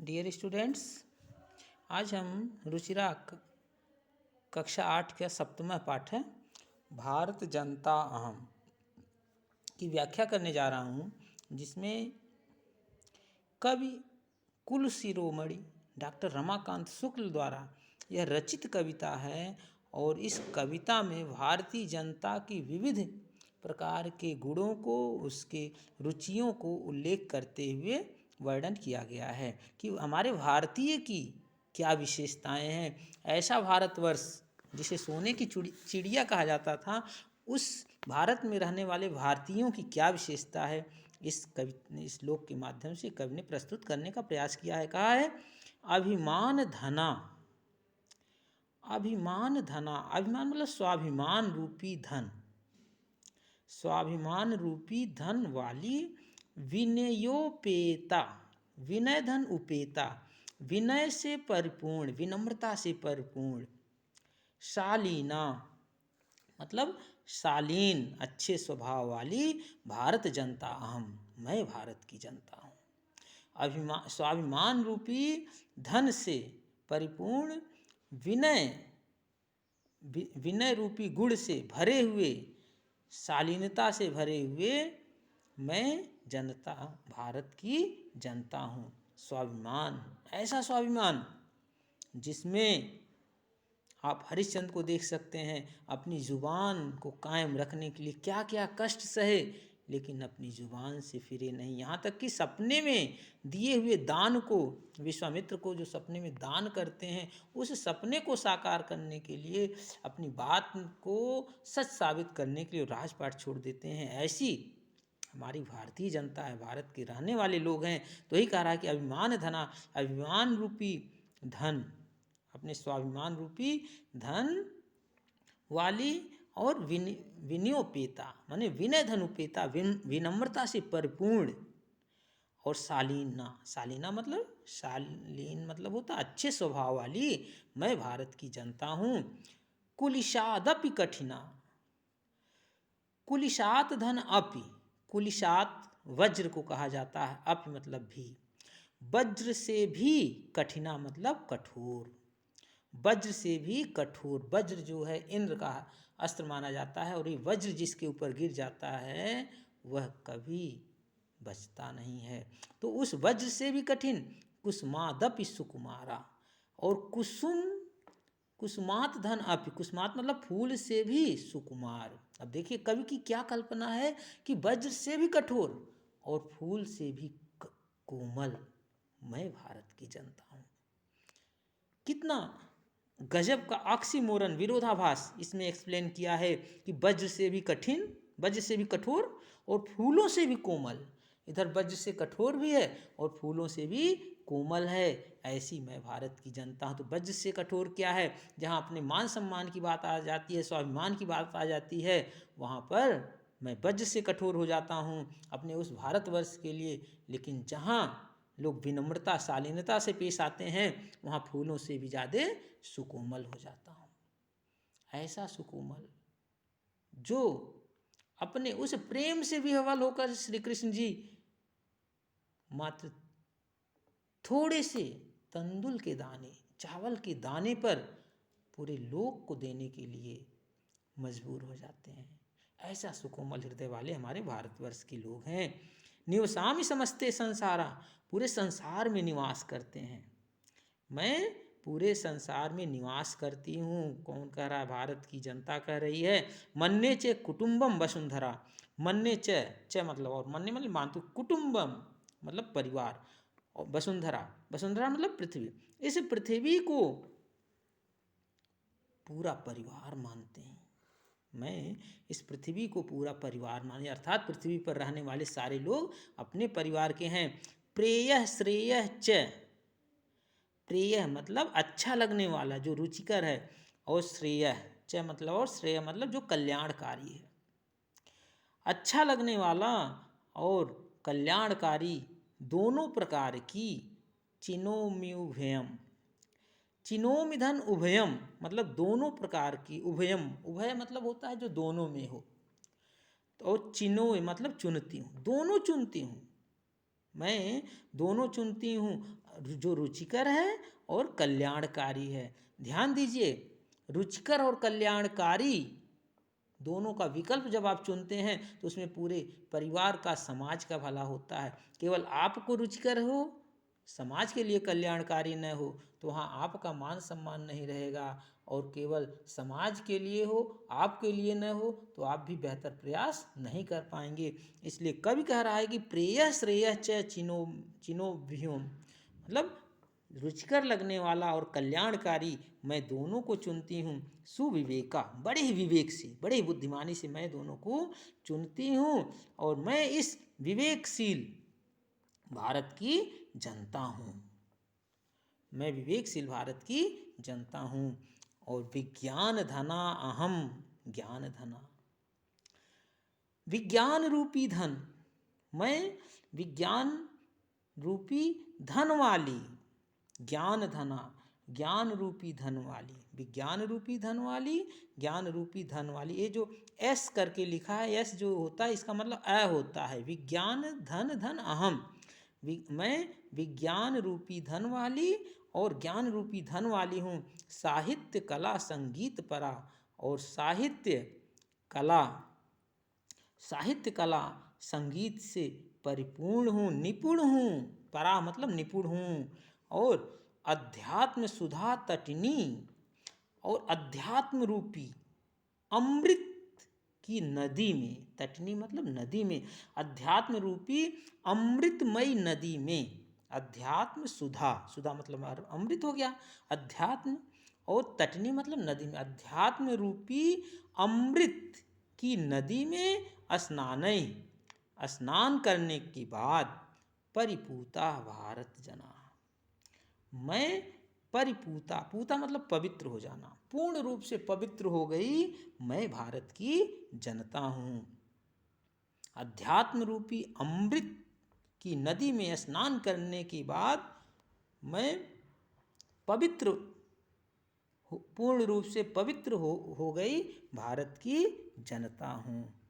Dear students, आज हम रुचिरा कक्षा 8 का 7वां पाठ है भारत जनता अहम की व्याख्या करने जा रहा हूँ, जिसमें कवि कुल शिरोमणि डॉक्टर रमाकांत शुक्ल द्वारा यह रचित कविता है और इस कविता में भारतीय जनता की विविध प्रकार के गुणों को, उसके रुचियों को उल्लेख करते हुए वर्णन किया गया है कि हमारे भारतीय की क्या विशेषताएं हैं। ऐसा भारतवर्ष जिसे सोने की चिड़िया कहा जाता था, उस भारत में रहने वाले भारतीयों की क्या विशेषता है, इस श्लोक के माध्यम से कवि ने प्रस्तुत करने का प्रयास किया है। कहा है अभिमान धना। अभिमान धना, अभिमान मतलब स्वाभिमान रूपी धन, स्वाभिमान रूपी धन वाली विनयोपेता, विनय धन उपेता, विनय से परिपूर्ण, विनम्रता से परिपूर्ण, शालीना मतलब शालीन, अच्छे स्वभाव वाली भारत जनता अहम, मैं भारत की जनता हूँ। अभिमान, स्वाभिमान रूपी धन से परिपूर्ण, विनय रूपी गुण से भरे हुए, शालीनता से भरे हुए मैं जनता, भारत की जनता हूँ। स्वाभिमान, ऐसा स्वाभिमान जिसमें आप हरिश्चंद्र को देख सकते हैं, अपनी जुबान को कायम रखने के लिए क्या क्या कष्ट सहे, लेकिन अपनी जुबान से फिरे नहीं। यहाँ तक कि सपने में दिए हुए दान को, विश्वामित्र को जो सपने में दान करते हैं, उस सपने को साकार करने के लिए, अपनी बात को सच साबित करने के लिए राजपाट छोड़ देते हैं। ऐसी हमारी भारतीय जनता है, भारत के रहने वाले लोग हैं। तो ही कह रहा है कि अभिमान धना, अभिमान रूपी धन, अपने स्वाभिमान रूपी धन वाली और विनयोपेता माने विनय धन उपेता, विनम्रता से परिपूर्ण, और शालीना, शालीना मतलब शालीन मतलब होता अच्छे स्वभाव वाली मैं भारत की जनता हूँ। कुलिशादपि कठिना, कुलिशात धन अपि, कुलिशात वज्र को कहा जाता है, अपि मतलब भी, वज्र से भी कठिना मतलब कठोर, वज्र से भी कठोर। वज्र जो है इंद्र का अस्त्र माना जाता है, और ये वज्र जिसके ऊपर गिर जाता है वह कभी बचता नहीं है। तो उस वज्र से भी कठिन, कुसुमादपि सुकुमारा, और कुसुमात धन अपि, कुसुमात मतलब फूल से भी सुकुमार। अब देखिए कवि की क्या कल्पना है कि वज्र से भी कठोर और फूल से भी कोमल मैं भारत की जनता हूँ। कितना गजब का ऑक्सीमोरन, विरोधाभास इसमें एक्सप्लेन किया है कि वज्र से भी कठिन, वज्र से भी कठोर और फूलों से भी कोमल। इधर वज्र से कठोर भी है और फूलों से भी कोमल है, ऐसी मैं भारत की जनता हूँ। तो वज्र से कठोर क्या है, जहाँ अपने मान सम्मान की बात आ जाती है, स्वाभिमान की बात आ जाती है, वहाँ पर मैं वज्र से कठोर हो जाता हूँ अपने उस भारतवर्ष के लिए। लेकिन जहाँ लोग विनम्रता, शालीनता से पेश आते हैं, वहाँ फूलों से भी ज़्यादा सुकोमल हो जाता हूँ। ऐसा सुकोमल जो अपने उस प्रेम से विह्वल होकर श्री कृष्ण जी मात्र थोड़े से तंदुल के दाने, चावल के दाने पर पूरे लोक को देने के लिए मजबूर हो जाते हैं। ऐसा सुकोमल हृदय वाले हमारे भारतवर्ष के लोग हैं। निवसामि समस्ते संसारा, पूरे संसार में निवास करते हैं। मैं पूरे संसार में निवास करती हूँ। कौन कह रहा है? भारत की जनता कह रही है। मन्ने च कुटुम्बम वसुंधरा, मन्ने च मतलब और, मन्ने मतलब मानतु, कुटुम्बम मतलब परिवार, और वसुंधरा, वसुंधरा मतलब पृथ्वी, इस पृथ्वी को पूरा परिवार मानते हैं। मैं इस पृथ्वी को पूरा परिवार माने, अर्थात पृथ्वी पर रहने वाले सारे लोग अपने परिवार के हैं। प्रेयः श्रेयः च, प्रेयः मतलब अच्छा लगने वाला, जो रुचिकर है, और श्रेयः च मतलब, और श्रेय मतलब जो कल्याणकारी है, अच्छा लगने वाला और कल्याणकारी दोनों प्रकार की। चिनोम्युभयम, चिनोमिधन उभयम मतलब दोनों प्रकार की, उभयम, उभय मतलब होता है जो दोनों में हो, और चिनो मतलब चुनती हूँ, दोनों चुनती हूँ, मैं दोनों चुनती हूँ। जो रुचिकर है और कल्याणकारी है। ध्यान दीजिए, रुचिकर और कल्याणकारी दोनों का विकल्प जब आप चुनते हैं तो उसमें पूरे परिवार का, समाज का भला होता है। केवल आपको रुचिकर हो, समाज के लिए कल्याणकारी न हो, तो वहाँ आपका मान सम्मान नहीं रहेगा। और केवल समाज के लिए हो, आपके लिए न हो, तो आप भी बेहतर प्रयास नहीं कर पाएंगे। इसलिए कवि कह रहा है कि प्रेय श्रेय च चिनो चिनोभ्युम, मतलब रुचिकर लगने वाला और कल्याणकारी मैं दोनों को चुनती हूँ। सुविवेका, बड़े ही विवेक से, बड़े ही बुद्धिमानी से मैं दोनों को चुनती हूँ। और मैं इस विवेकशील भारत की जनता हूँ, मैं विवेकशील भारत की जनता हूँ। और विज्ञान धना अहम ज्ञान धना, विज्ञान रूपी धन, मैं विज्ञान रूपी धन वाली, ज्ञान धना, ज्ञान रूपी धन वाली, विज्ञान रूपी धन वाली, ज्ञान रूपी धन वाली। ये जो एस करके लिखा है, एस जो होता है इसका मतलब अ होता है। विज्ञान धन धन अहम, मैं विज्ञान रूपी धन वाली और ज्ञान रूपी धन वाली हूँ। साहित्य कला संगीत परा, और साहित्य कला संगीत से परिपूर्ण हूँ, निपुण हूँ। परा मतलब निपुण हूँ। और अध्यात्म सुधा तटिनी, और अध्यात्म रूपी अमृत की नदी में, तटनी मतलब नदी में, अध्यात्म रूपी अमृतमयी नदी में, अध्यात्म सुधा, सुधा मतलब अमृत हो गया, अध्यात्म, और तटनी मतलब नदी में, अध्यात्म रूपी अमृत की नदी में स्नान करने के बाद परिपूता भारत जना, मैं परिपूता, पूता मतलब पवित्र हो जाना, पूर्ण रूप से पवित्र हो गई मैं भारत की जनता हूँ। अध्यात्म रूपी अमृत की नदी में स्नान करने के बाद मैं पवित्र, पूर्ण रूप से पवित्र हो गई भारत की जनता हूँ।